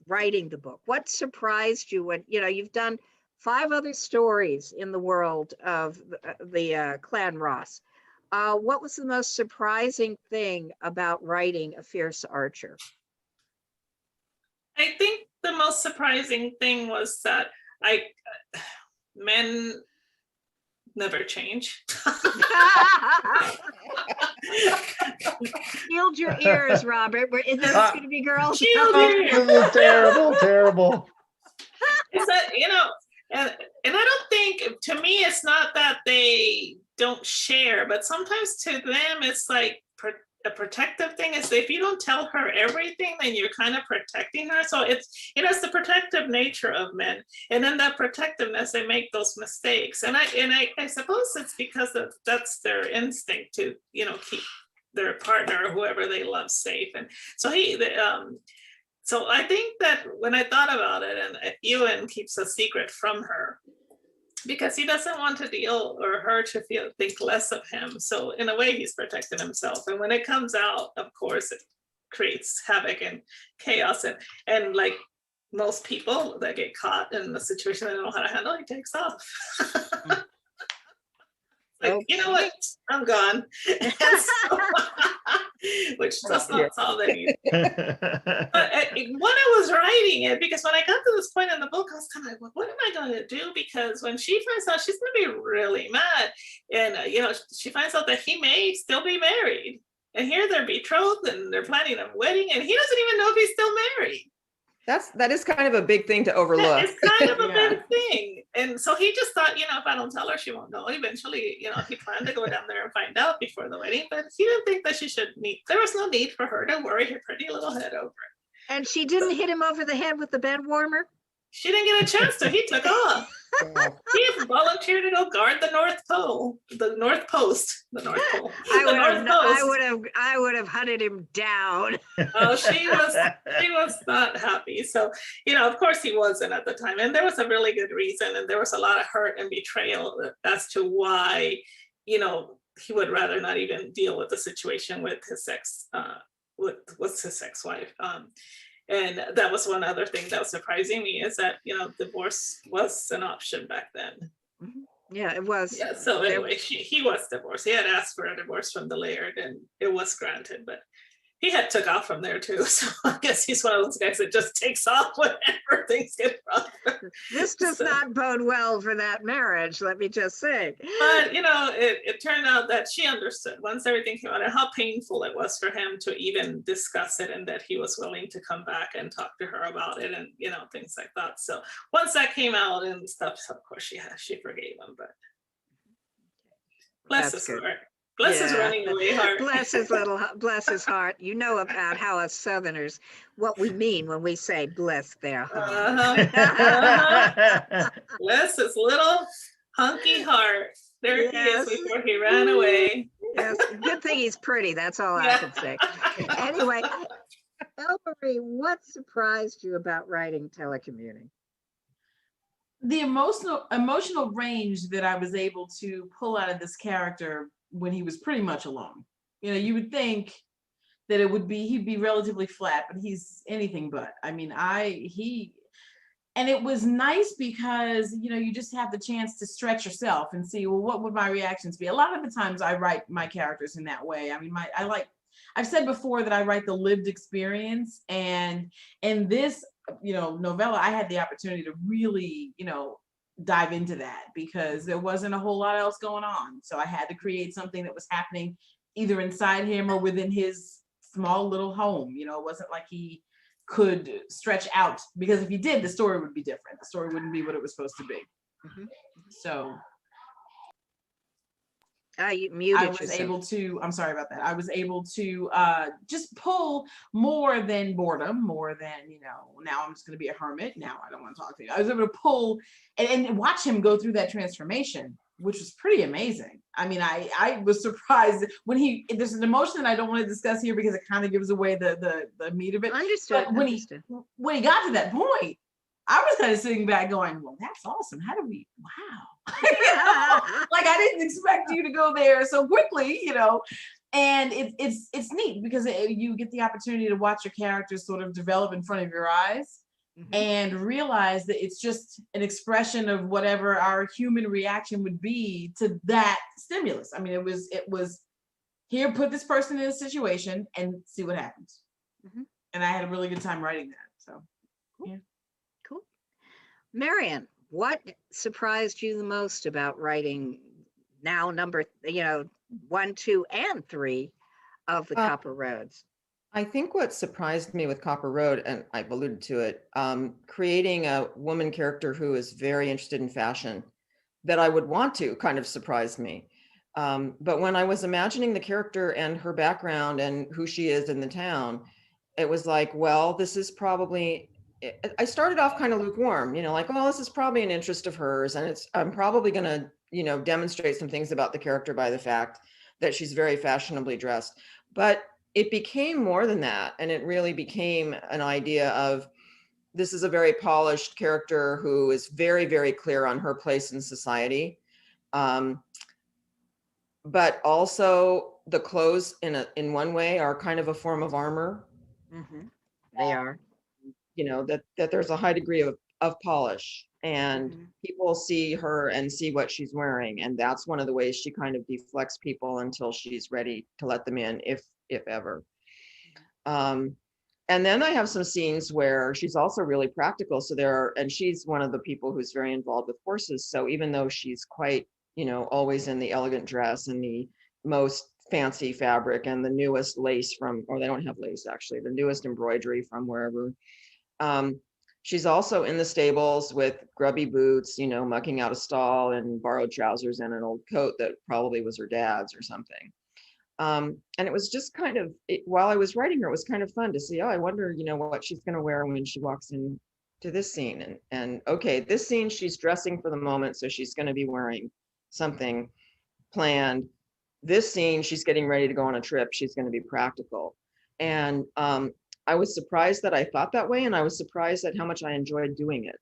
[SPEAKER 1] writing the book? What surprised you when, you know, you've done 5 other stories in the world of the Clan Ross. What was the most surprising thing about writing A Fierce Archer?
[SPEAKER 2] I think the most surprising thing was that men never change.
[SPEAKER 1] Shield your ears, Robert. Is this going to be girls?
[SPEAKER 2] Shield your ears.
[SPEAKER 3] Terrible, terrible.
[SPEAKER 2] Is that, you know, and I don't think, to me, it's not that they don't share, but sometimes to them it's like a protective thing. Is if you don't tell her everything, then you're kind of protecting her. So it's, you know, it's the protective nature of men, and in that protectiveness they make those mistakes, and I suppose it's because that's their instinct to, you know, keep their partner or whoever they love safe. And so so I think that when I thought about it, and Ewan keeps a secret from her because he doesn't want to deal, or her to think less of him. So in a way, he's protecting himself. And when it comes out, of course, it creates havoc and chaos. And like most people that get caught in a situation they don't know how to handle, he takes off. Like, okay, you know what? I'm gone. Which does not solve anything. But when I was writing it, because when I got to this point in the book, I was kind of like, what am I going to do? Because when she finds out, she's going to be really mad. And, you know, she finds out that he may still be married. And here they're betrothed and they're planning a wedding. And he doesn't even know if he's still married.
[SPEAKER 5] That is kind of a big thing to overlook.
[SPEAKER 2] It's kind of a big thing. And so he just thought, you know, if I don't tell her, she won't know. Eventually, you know, he planned to go down there and find out before the wedding, but he didn't think that there was no need for her to worry her pretty little head over it.
[SPEAKER 1] And she didn't hit him over the head with the bed warmer?
[SPEAKER 2] She didn't get a chance to. He took off. He volunteered to go guard the North Pole, the North Post, the North Pole.
[SPEAKER 1] I would have hunted him down.
[SPEAKER 2] Oh, she was not happy. So, you know, of course he wasn't at the time. And there was a really good reason. And there was a lot of hurt and betrayal as to why, you know, he would rather not even deal with the situation with his ex-wife. And that was one other thing that was surprising me, is that, divorce was an option back then.
[SPEAKER 1] Yeah, it was.
[SPEAKER 2] Yeah, so anyway, he was divorced. He had asked for a divorce from the laird, and it was granted, but he had took off from there too. So I guess he's one of those guys that just takes off whenever things get rough.
[SPEAKER 1] This does not bode well for that marriage, let me just say.
[SPEAKER 2] But, it turned out that she understood once everything came out and how painful it was for him to even discuss it, and that he was willing to come back and talk to her about it, and, things like that. So once that came out and stuff, of course she forgave him, but bless his heart. Bless his running away heart.
[SPEAKER 1] Bless his heart. You know about how us Southerners, what we mean when we say bless their heart.
[SPEAKER 2] Bless his little hunky heart. There he is before he ran away.
[SPEAKER 1] Yes, good thing he's pretty. That's all I can say. Anyway, Elmarie, what surprised you about writing telecommuting?
[SPEAKER 4] The emotional range that I was able to pull out of this character when he was pretty much alone. You would think that he'd be relatively flat, but he's anything but. I mean, and it was nice because, you just have the chance to stretch yourself and see, well, what would my reactions be? A lot of the times I write my characters in that way. I mean, I've said before that I write the lived experience, and in this, novella, I had the opportunity to really, dive into that because there wasn't a whole lot else going on. So I had to create something that was happening either inside him or within his small little home. It wasn't like he could stretch out, because if he did, the story would be different. The story wouldn't be what it was supposed to be. So
[SPEAKER 1] you muted
[SPEAKER 4] I was
[SPEAKER 1] yourself.
[SPEAKER 4] able to, I'm sorry about that. I was able to just pull more than boredom, more than, now I'm just going to be a hermit. Now I don't want to talk to you. I was able to pull and watch him go through that transformation, which was pretty amazing. I mean, I was surprised when there's an emotion that I don't want to discuss here because it kind of gives away the meat of it.
[SPEAKER 1] Understood.
[SPEAKER 4] But when he got to that point, I was kind of sitting back going, well, that's awesome. Wow. Like I didn't expect you to go there so quickly, and it's neat because you get the opportunity to watch your characters sort of develop in front of your eyes and realize that it's just an expression of whatever our human reaction would be to that stimulus. I mean, it was here, put this person in a situation and see what happens. And I had a really good time writing that. So, yeah.
[SPEAKER 1] Cool. Marion, what surprised you the most about writing now number 1, 2, and 3 of the Copper Roads?
[SPEAKER 5] I think what surprised me with Copper Road, and I've alluded to it, creating a woman character who is very interested in fashion that I would want to kind of surprised me. But when I was imagining the character and her background and who she is in the town, it was like, well, this is probably, I started off kind of lukewarm, like, well, this is probably an interest of hers. And I'm probably going to, demonstrate some things about the character by the fact that she's very fashionably dressed. But it became more than that. And it really became an idea of, this is a very polished character who is very, very clear on her place in society. But also the clothes in one way are kind of a form of armor.
[SPEAKER 1] They are.
[SPEAKER 5] That there's a high degree of polish, and people see her and see what she's wearing. And that's one of the ways she kind of deflects people until she's ready to let them in, if ever. And then I have some scenes where she's also really practical. So and she's one of the people who's very involved with horses. So even though she's quite, always in the elegant dress and the most fancy fabric and the newest lace or they don't have lace actually, the newest embroidery from wherever. She's also in the stables with grubby boots, mucking out a stall and borrowed trousers and an old coat that probably was her dad's or something. And it was just kind of, while I was writing her, it was kind of fun to see, I wonder, what she's going to wear when she walks into this scene. And okay, this scene, she's dressing for the moment. So she's going to be wearing something planned. This scene, she's getting ready to go on a trip. She's going to be practical. And I was surprised that I thought that way. And I was surprised at how much I enjoyed doing it.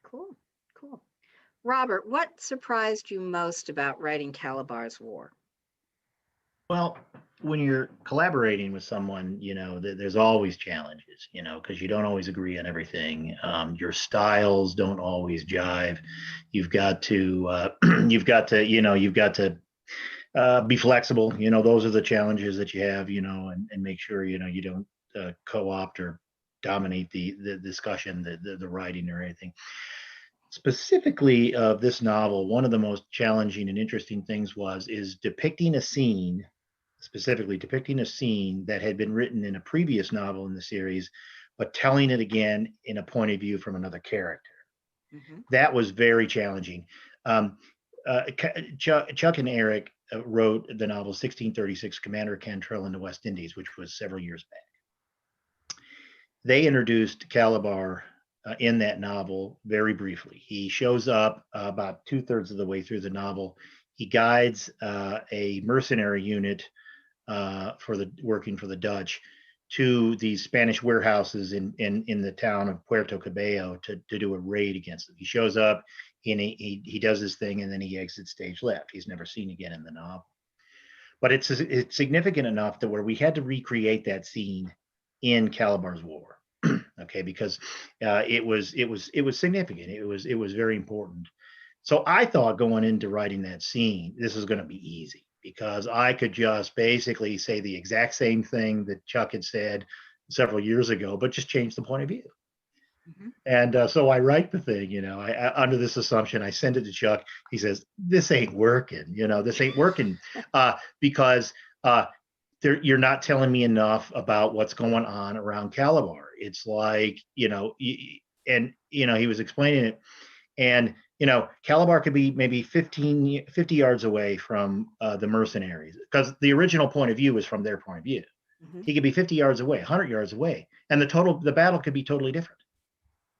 [SPEAKER 1] Cool. Robert, what surprised you most about writing Calabar's War?
[SPEAKER 3] Well, when you're collaborating with someone, there's always challenges, because you don't always agree on everything. Your styles don't always jive. You've got to, be flexible. Those are the challenges that you have, and make sure, you don't co-opt or dominate the discussion, the writing or anything. Specifically of this novel, one of the most challenging and interesting things is depicting a scene, specifically depicting a scene that had been written in a previous novel in the series, but telling it again in a point of view from another character.
[SPEAKER 1] Mhm.
[SPEAKER 3] That was very challenging. Chuck and Eric wrote the novel 1636, Commander Cantrell in the West Indies, which was several years back. They introduced Calabar in that novel very briefly. He shows up about 2/3 of the way through the novel. He guides a mercenary unit working for the Dutch to these Spanish warehouses in the town of Puerto Cabello to do a raid against them. He shows up and he does his thing, and then he exits stage left. He's never seen again in the novel. But it's significant enough that where we had to recreate that scene in Calabar's War. Okay, because it was significant. It was very important. So I thought going into writing that scene, this is going to be easy because I could just basically say the exact same thing that Chuck had said several years ago, but just change the point of view.
[SPEAKER 1] Mhm.
[SPEAKER 3] And so I write the thing, I under this assumption, I send it to Chuck. He says, "This ain't working. This ain't working because you're not telling me enough about what's going on around Calabar. It's like, and he was explaining it, and Calabar could be maybe 50 yards away from the mercenaries because the original point of view is from their point of view.
[SPEAKER 1] Mhm.
[SPEAKER 3] He could be 50 yards away, 100 yards away, and the battle could be totally different.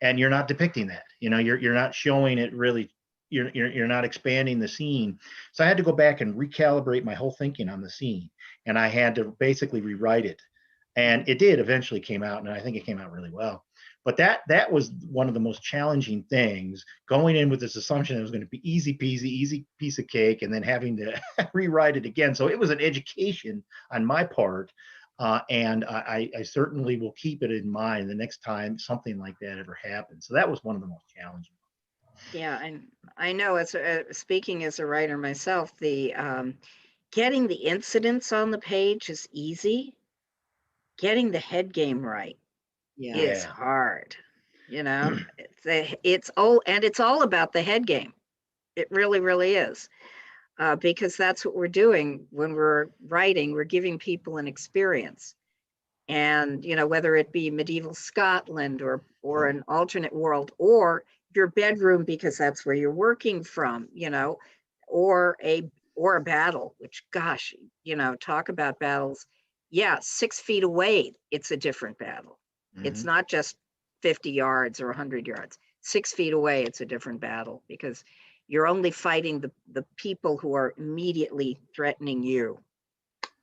[SPEAKER 3] And you're not depicting that. You're not showing it really. You're not expanding the scene. So I had to go back and recalibrate my whole thinking on the scene, and I had to basically rewrite it. And it did eventually came out, and I think it came out really well. But that was one of the most challenging things, going in with this assumption it was going to be easy peasy, easy piece of cake, and then having to rewrite it again. So it was an education on my part. And I certainly will keep it in mind the next time something like that ever happens. So that was one of the most challenging.
[SPEAKER 1] Yeah, and I know as speaking as a writer myself, the getting the incidents on the page is easy. Getting the head game right is
[SPEAKER 3] Yeah.
[SPEAKER 1] hard. It's all about the head game. It really, really is. Because that's what we're doing when we're writing. We're giving people an experience, and whether it be medieval Scotland or an alternate world, or your bedroom because that's where you're working from, or a battle. Which, gosh, talk about battles. Yeah, 6 feet away, it's a different battle. It's not just 50 yards or 100 yards. 6 feet away, it's a different battle because you're only fighting the people who are immediately threatening you.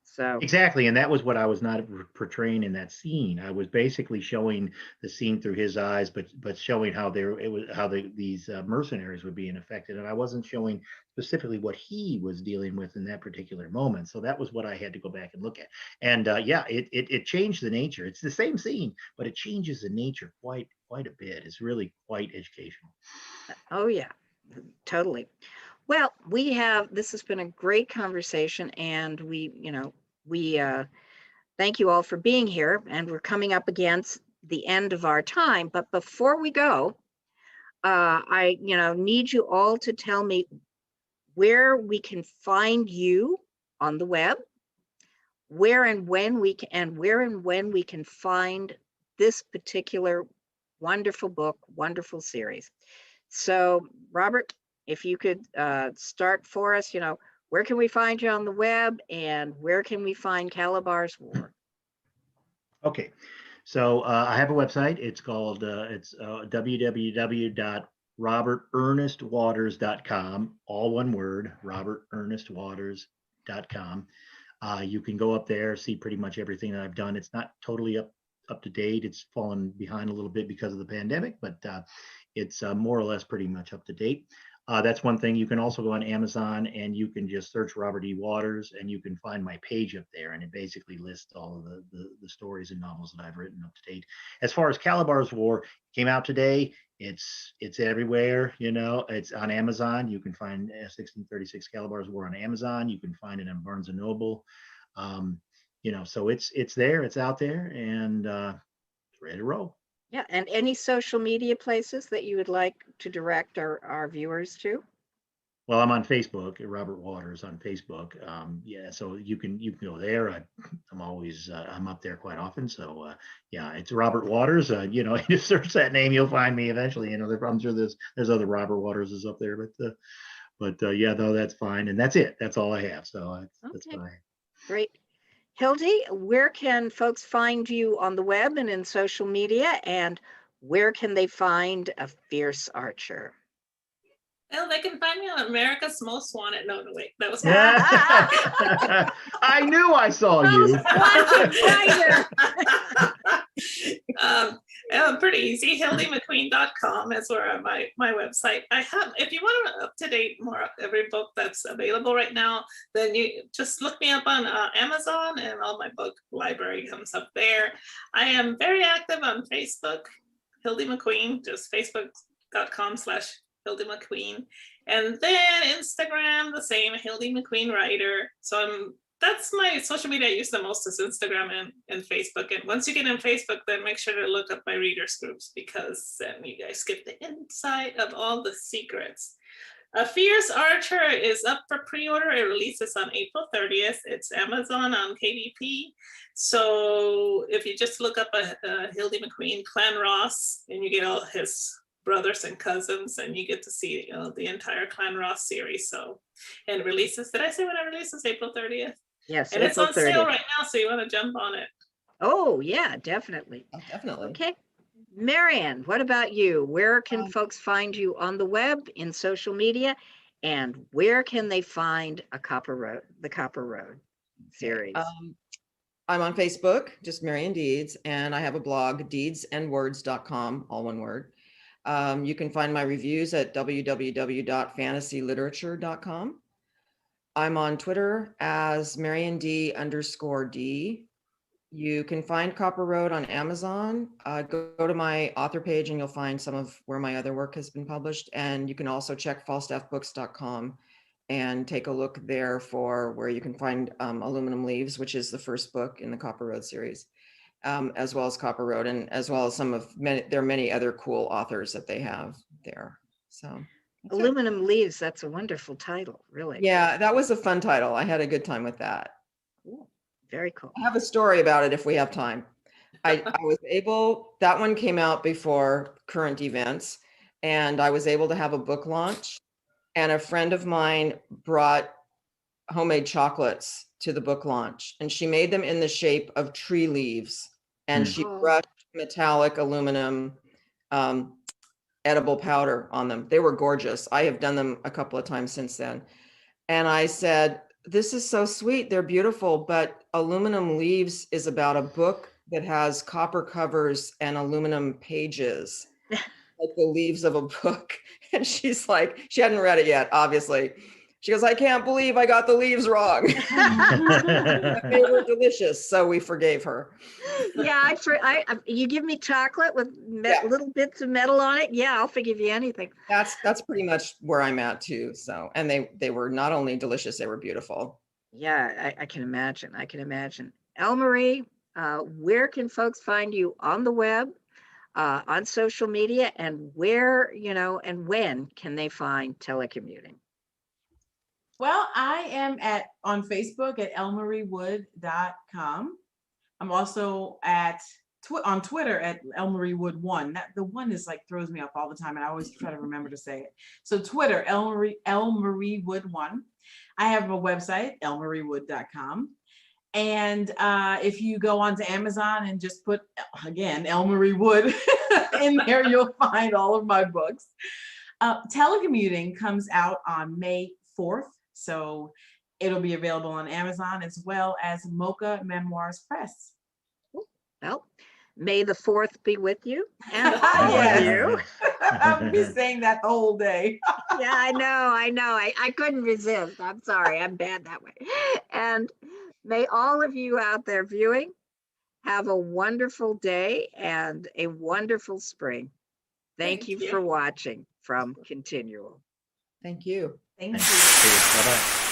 [SPEAKER 1] So
[SPEAKER 3] Exactly, and that was what I was not portraying in that scene. I was basically showing the scene through his eyes, but showing how these mercenaries were being affected, and I wasn't showing specifically what he was dealing with in that particular moment. So that was what I had to go back and look at. And yeah, it changed the nature. It's the same scene, but it changes the nature quite a bit. It's really quite educational.
[SPEAKER 1] oh yeah, totally. Well, this has been a great conversation, and we thank you all for being here, and we're coming up against the end of our time. But before we go, I need you all to tell me where we can find you on the web, where and when we can find this particular wonderful book, wonderful series. So, Robert, if you could start for us, where can we find you on the web, and where can we find Calabar's War?
[SPEAKER 3] Okay, so I have a website. It's called www.roberternestwaters.com, all one word, roberternestwaters.com. You can go up there, see pretty much everything that I've done. It's not totally up to date. It's fallen behind a little bit because of the pandemic, but it's more or less pretty much up to date. That's one thing. You can also go on Amazon and you can just search Robert E. Waters and you can find my page up there, and it basically lists all of the stories and novels that I've written up to date. As far as Calabar's War, came out today. It's everywhere. It's on Amazon. You can find 1636 Calabar's War on Amazon. You can find it on Barnes and Noble. So it's there. It's out there, and it's ready to roll.
[SPEAKER 1] Yeah, and any social media places that you would like to direct our viewers to?
[SPEAKER 3] Well, I'm on Facebook, Robert Waters on Facebook. Yeah, so you can go there. I'm always I'm up there quite often. So yeah, it's Robert Waters. You just search that name, you'll find me eventually. I'm sure there's other Robert Waterses up there, but yeah, no, that's fine, and that's it. That's all I have. So that's
[SPEAKER 1] Okay.
[SPEAKER 3] fine.
[SPEAKER 1] Great. Hildie, where can folks find you on the web and in social media, and where can they find a fierce archer?
[SPEAKER 2] Well, they can find me on America's Most Wanted. No, wait, that was
[SPEAKER 3] I knew I saw you.
[SPEAKER 2] Pretty easy. HildieMcQueen.com is where my website. I have, if you want to up to date more every book that's available right now, then you just look me up on Amazon, and all my book library comes up there. I am very active on Facebook, Hildie McQueen, just facebook.com/Hildie McQueen, and then Instagram, the same, Hildie McQueen Writer. So that's my social media I use the most, is Instagram and Facebook. And once you get in Facebook, then make sure to look up my readers groups, because then you guys get the inside of all the secrets. A Fierce Archer is up for pre-order. It releases on April 30th. It's Amazon on KDP. So if you just look up Hildie McQueen Clan Ross, and you get all his brothers and cousins, and you get to see the entire Clan Ross series. So, and it releases, did I say when it releases? April 30th?
[SPEAKER 1] Yes,
[SPEAKER 2] and
[SPEAKER 1] April
[SPEAKER 2] it's on
[SPEAKER 1] 30th.
[SPEAKER 2] sale right now, so you want to jump on it.
[SPEAKER 1] Oh yeah, definitely.
[SPEAKER 5] Oh, definitely.
[SPEAKER 1] Okay. Marion, what about you? Where can folks find you on the web, in social media, and where can they find the Copper Road series?
[SPEAKER 5] I'm on Facebook, just Marion Deeds, and I have a blog, deedsandwords.com, all one word. You can find my reviews at www.fantasyliterature.com. I'm on Twitter as Marion D_D. You can find Copper Road on Amazon. Go to my author page and you'll find some of where my other work has been published. And you can also check falstaffbooks.com and take a look there for where you can find Aluminum Leaves, which is the first book in the Copper Road series, as well as Copper Road, and as well as there are many other cool authors that they have there. So
[SPEAKER 1] Aluminum Leaves, that's a wonderful title, really.
[SPEAKER 5] Yeah, that was a fun title. I had a good time with that.
[SPEAKER 1] Ooh, very cool.
[SPEAKER 5] I have a story about it if we have time. That one came out before current events, and I was able to have a book launch, and a friend of mine brought homemade chocolates to the book launch, and she made them in the shape of tree leaves, and she brushed metallic aluminum edible powder on them. They were gorgeous. I have done them a couple of times since then. And I said, this is so sweet. They're beautiful, but Aluminum Leaves is about a book that has copper covers and aluminum pages, like the leaves of a book. And she's like, she hadn't read it yet, obviously. She goes, I can't believe I got the leaves wrong. They were delicious, so we forgave her.
[SPEAKER 1] Yeah, you give me chocolate with little bits of metal on it. Yeah, I'll forgive you anything.
[SPEAKER 5] That's pretty much where I'm at too. So, and they were not only delicious, they were beautiful.
[SPEAKER 1] Yeah, I can imagine. I can imagine. Elmarie, where can folks find you on the web, on social media, and where, and when can they find Telecommuting?
[SPEAKER 4] Well, I am on Facebook at elmariewood.com. I'm also on Twitter at elmariewood1. The one is throws me off all the time, and I always try to remember to say it. So Twitter, elmariewood1. I have a website, elmariewood.com. And if you go onto Amazon and just put, again, Elmarie Wood in there, you'll find all of my books. Telecommuting comes out on May 4th. So it'll be available on Amazon as well as Mocha Memoirs Press.
[SPEAKER 1] Well, May the 4th be with you. And
[SPEAKER 4] Yes. You. I'll be saying that the whole day.
[SPEAKER 1] Yeah, I know. I couldn't resist. I'm sorry. I'm bad that way. And may all of you out there viewing have a wonderful day and a wonderful spring. Thank
[SPEAKER 2] Thank
[SPEAKER 1] you
[SPEAKER 2] you.
[SPEAKER 1] for watching from ConTinual.
[SPEAKER 5] Thank you.
[SPEAKER 4] Thank
[SPEAKER 3] Thanks.
[SPEAKER 4] you.
[SPEAKER 3] Bye-bye.